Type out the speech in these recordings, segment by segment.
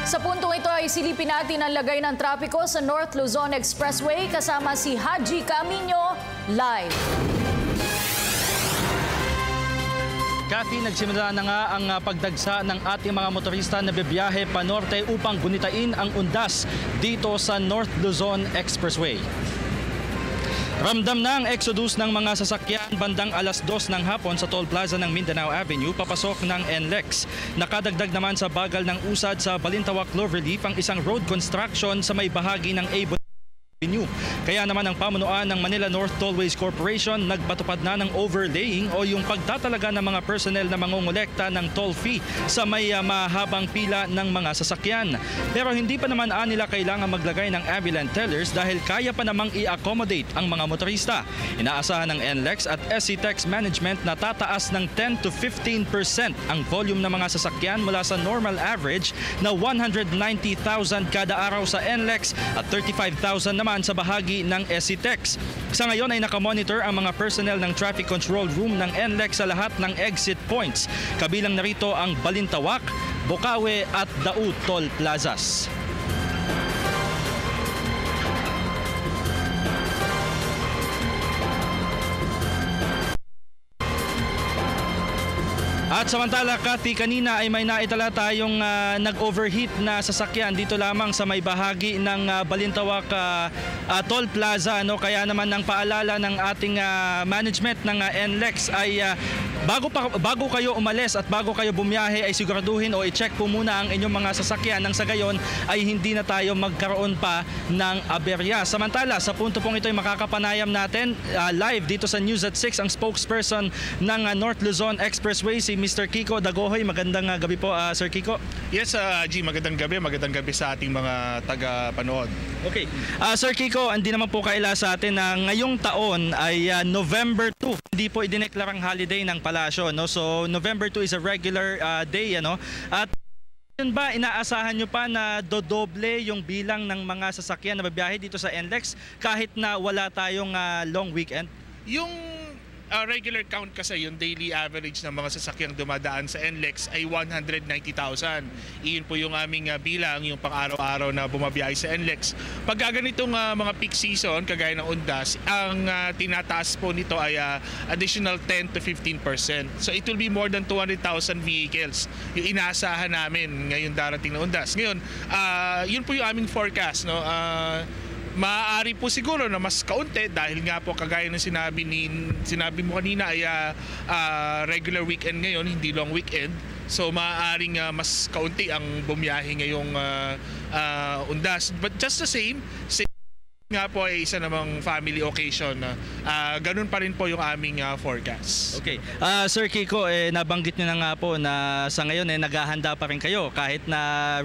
Sa puntong ito ay silipin natin ang lagay ng trapiko sa North Luzon Expressway kasama si Haji Camino live. Kathy, nagsimula na nga ang pagdagsa ng ating mga motorista na bibiyahe pa norte upang gunitain ang undas dito sa North Luzon Expressway. Ramdam na ang exodus ng mga sasakyan bandang alas 2 ng hapon sa Toll Plaza ng Mindanao Avenue papasok ng NLEX. Nakadagdag naman sa bagal ng usad sa Balintawak Cloverleaf ang isang road construction sa may bahagi ng Avenue. Kaya naman ang pamunuan ng Manila North Tollways Corporation nagpatupad na ng overlaying o yung pagtatalaga ng mga personnel na mangongolekta ng toll fee sa may mahabang pila ng mga sasakyan. Pero hindi pa naman nila kailangan maglagay ng ambulance tellers dahil kaya pa namang i-accommodate ang mga motorista. Inaasahan ng NLEX at SCTEX Management na tataas ng 10 to 15% ang volume ng mga sasakyan mula sa normal average na 190,000 kada araw sa NLEX at 35,000 naman sa bahagi ng SCTEX. Sa ngayon ay nakamonitor ang mga personnel ng Traffic Control Room ng NLEX sa lahat ng exit points. Kabilang narito ang Balintawak, Bocaue at Dau Toll Plazas. At samantala, Kathy, kanina ay may naitala tayong nag-overheat na sasakyan dito lamang sa may bahagi ng Balintawak Toll Plaza. No? Kaya naman ang paalala ng ating management ng NLEX ay bago kayo umalis at bago kayo bumiyahe ay siguraduhin o i-check po muna ang inyong mga sasakyan nang sa gayon ay hindi na tayo magkaroon pa ng aberya. Samantala, sa punto pong ito ay makakapanayam natin live dito sa News at 6 ang spokesperson ng North Luzon Expressway, si Mr. Kiko Dagohoy. Magandang gabi po, Sir Kiko. Yes, G, magandang gabi sa ating mga taga-panood. Okay. Sir Kiko, hindi naman po kaila sa atin na ngayong taon ay November 2. Hindi po idineklarang holiday ng palasyo. No? So, November 2 is a regular day. Ano? At yun ba, inaasahan nyo pa na dodoble yung bilang ng mga sasakyan na babiyahe dito sa NLEX kahit na wala tayong long weekend? Yung regular count kasi, yung daily average ng mga sasakyang dumadaan sa NLEX ay 190,000. Iyon po yung aming bilang, yung pang-araw-araw na bumabiyahe sa NLEX. Pag ganitong mga peak season, kagaya ng undas, ang tinataas po nito ay additional 10 to 15%. So it will be more than 200,000 vehicles yung inaasahan namin ngayong darating na undas. Ngayon, yun po yung aming forecast. No? Maaari po siguro na mas kaunti dahil nga po kagaya ng sinabi mo kanina ay regular weekend ngayon, hindi long weekend. So maaaring mas kaunti ang bumiyahe ngayong undas. But just the same nga po ay isa namang family occasion. Ganun pa rin po yung aming forecast. Okay. Sir Kiko, nabanggit nyo na nga po na sa ngayon naghahanda pa rin kayo kahit na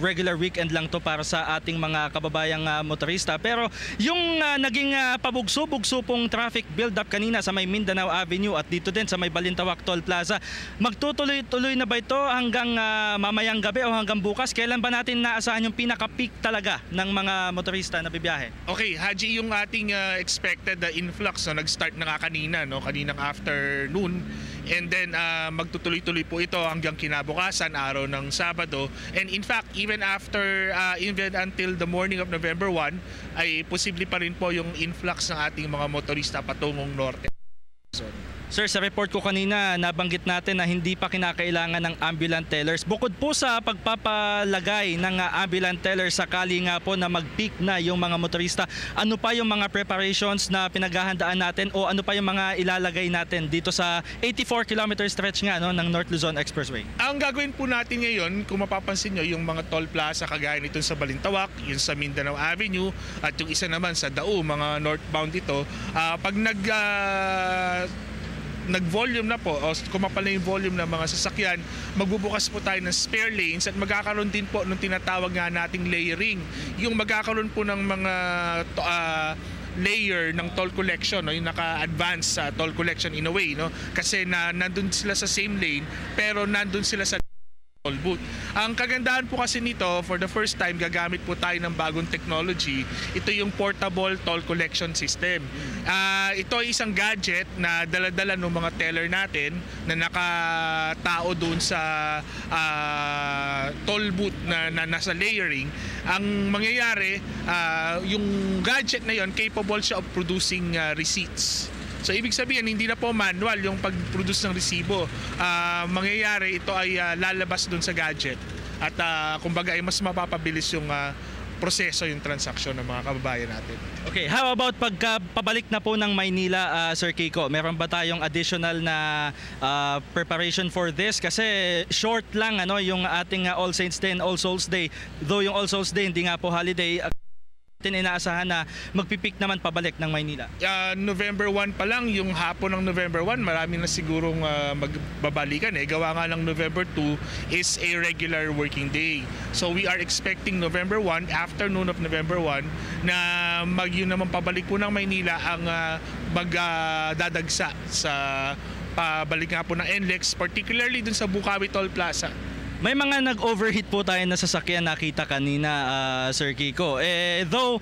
regular weekend lang to para sa ating mga kababayang motorista. Pero yung naging pabugso-bugso pong traffic build-up kanina sa may Mindanao Avenue at dito din sa may Balintawak Toll Plaza, magtutuloy-tuloy na ba ito hanggang mamayang gabi o hanggang bukas? Kailan ba natin naasahan yung pinaka-peak talaga ng mga motorista na bibiyahe? Okay, Haji, yung ating expected influx nag-start na nga kanina, no? Kaninang afternoon, and then magtutuloy-tuloy po ito hanggang kinabukasan, araw ng Sabado, and in fact even until the morning of November 1 ay posible pa rin po yung influx ng ating mga motorista patungong norte. Sir, sa report ko kanina, nabanggit natin na hindi pa kinakailangan ng ambulance tellers. Bukod po sa pagpapalagay ng ambulance tellers sakali nga po na mag-peak na yung mga motorista, ano pa yung mga preparations na pinaghahandaan natin o ano pa yung mga ilalagay natin dito sa 84-kilometer stretch nga no, ng North Luzon Expressway? Ang gagawin po natin ngayon, kung mapapansin nyo, yung mga toll plaza kagaya nito sa Balintawak, yung sa Mindanao Avenue, at yung isa naman sa Dau, mga northbound ito, pag nag-volume na po o kumapal na yung volume ng mga sasakyan, magbubukas po tayo ng spare lanes at magkakaroon din po ng tinatawag nga nating layering. Yung magkakaroon po ng mga layer ng toll collection, no? Yung naka-advance toll collection in a way, no? Kasi nandun sila sa same lane pero nandun sila sa toll booth. Ang kagandahan po kasi nito, for the first time gagamit po tayo ng bagong technology. Ito yung portable toll collection system. Ito ay isang gadget na dala-dala ng mga teller natin na nakatao doon sa toll booth na nasa layering, ang mangyayari, yung gadget na yon capable siya of producing receipts. So ibig sabihin, hindi na po manual yung pag-produce ng resibo. Mangyayari, ito ay lalabas dun sa gadget. At kumbaga ay mas mapapabilis yung proseso, yung transaksyon ng mga kababayan natin. Okay, how about pagpabalik na po ng Maynila, Sir Kiko? Meron ba tayong additional na preparation for this? Kasi short lang yung ating All Saints Day and All Souls Day. Though yung All Souls Day hindi nga po holiday, inaasahan na magpipik naman pabalik ng Maynila. November 1 pa lang, yung hapon ng November 1, marami na sigurong magbabalikan. Gawa nga ng November 2 is a regular working day. So we are expecting November 1, afternoon of November 1, na yun naman pabalik po ng Maynila ang magdadagsa sa pabalik nga po ng NLEX, particularly dun sa Bukawi Toll Plaza. May mga nag-overheat po tayo na sasakyan, nakita kanina, Sir Kiko. Though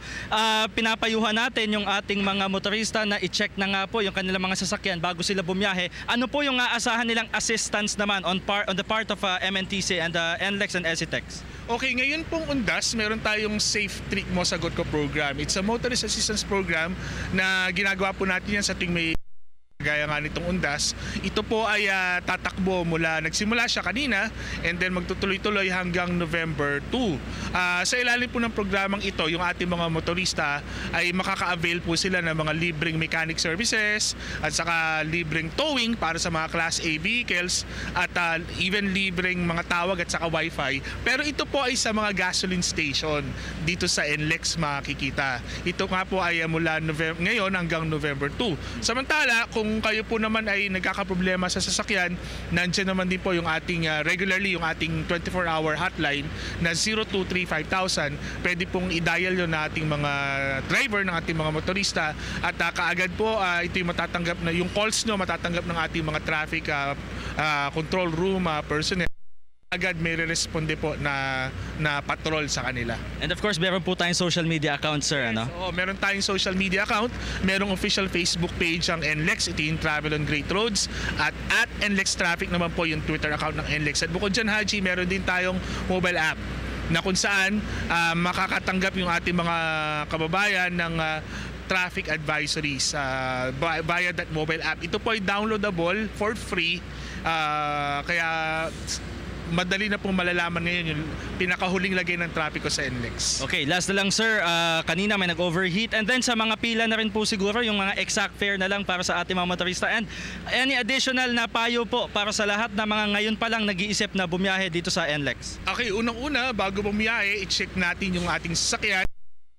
pinapayuhan natin yung ating mga motorista na i-check na nga po yung kanilang mga sasakyan bago sila bumiyahe. Ano po yung aasahan nilang assistance naman on the part of MNTC and NLEX and SCTEX? Okay, ngayon pong Undas, meron tayong Safe Trip Mo Sagot Ko program. It's a motorist assistance program na ginagawa po natin yan sa tuwing may gaya nga nitong Undas. Ito po ay tatakbo nagsimula siya kanina and then magtutuloy-tuloy hanggang November 2. Sa ilalim po ng programang ito, yung ating mga motorista ay makaka-avail po sila ng mga libreng mechanic services at saka libreng towing para sa mga Class A vehicles at even libreng mga tawag at saka wifi. Pero ito po ay sa mga gasoline station dito sa NLEX makikita. Ito nga po ay mula ngayon hanggang November 2. Samantala, kung kayo po naman ay nagkakaproblema sa sasakyan, nandiyan naman din po yung ating regularly yung ating 24-hour hotline na 0235,000. Pwede pong i-dial yun na ating mga driver, ng ating mga motorista at kaagad po ito yung matatanggap na yung calls nyo matatanggap ng ating mga traffic control room personnel. Agad may re-responde po na patrol sa kanila. And of course, meron po tayong social media account, sir, ano? Oo, meron tayong social media account, merong official Facebook page ang NLEX, ito yung Travel on Great Roads, at NLEX Traffic naman po yung Twitter account ng NLEX. At bukod dyan, Haji, meron din tayong mobile app na kung saan makakatanggap yung ating mga kababayan ng traffic advisories via that mobile app. Ito po ay downloadable for free, kaya madali na pong malalaman ngayon yung pinakahuling lagay ng trapiko sa NLEX. Okay, last na lang, sir. Kanina may nag-overheat and then sa mga pila na rin po siguro yung mga exact fare na lang para sa ating mga motorista, and any additional na payo po para sa lahat na mga ngayon pa lang nag-iisip na bumiyahe dito sa NLEX. Okay, unang-una, bago bumiyahe, i-check natin yung ating sasakyan.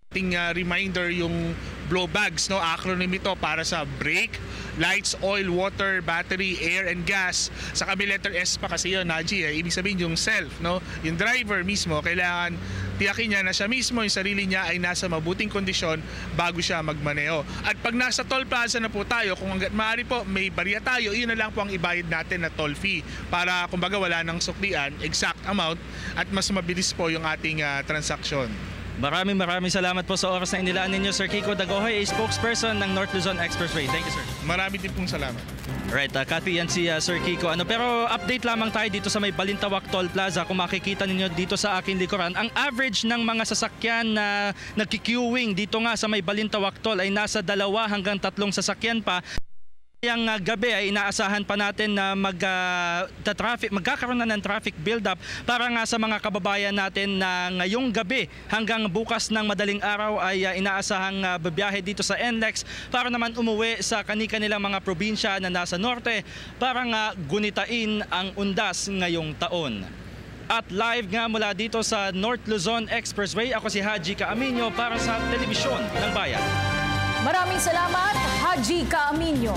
Ating reminder yung blow bags, no? Acronym ito para sa brake, lights, oil, water, battery, air, and gas. Sa may letter S pa kasi yun, Naji, ibig sabihin yung self, no? Yung driver mismo, kailangan tiyakin niya na siya mismo, yung sarili niya ay nasa mabuting kondisyon bago siya magmaneho. At pag nasa toll plaza na po tayo, kung hanggat maaari po may barya tayo, yun na lang po ang ibayad natin na toll fee para kumbaga wala nang suklian, exact amount, at mas mabilis po yung ating transaksyon. Maraming salamat po sa oras na inilaan ninyo, Sir Kiko Dagohoy, spokesperson ng North Luzon Expressway. Thank you, sir. Marami din pong salamat. Right, Kathy, yan si Sir Kiko. Pero update lamang tayo dito sa may Balintawak Toll Plaza. Kung makikita ninyo dito sa aking likuran, ang average ng mga sasakyan na nagki-queuing dito nga sa may Balintawak Toll ay nasa 2 hanggang 3 sasakyan pa. Yang gabi ay inaasahan pa natin na magkakaroon na ng traffic build-up para nga sa mga kababayan natin na ngayong gabi hanggang bukas ng madaling araw ay inaasahang babiyahe dito sa NLEX para naman umuwi sa kanilang mga probinsya na nasa norte para nga gunitain ang Undas ngayong taon. At live nga mula dito sa North Luzon Expressway, ako si Haji Caaminio para sa Telebisyon ng Bayan. Maraming salamat, Haji Caaminio.